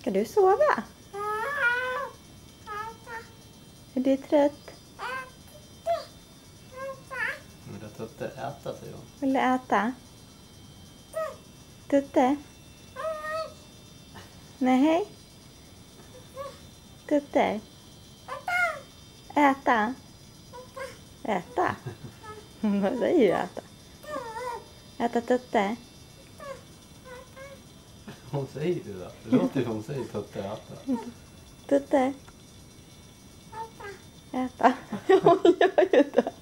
Ska du sova? Är du trött? Men jag tror inte äta, säger hon. Vill du äta? Tutte? Nej. Tutte? Äta? Äta? Vad säger du äta? Äta tutte? Hon säger det då. Det låter som hon säger tutte äta. Tutte? Äta? Hon gör ju det.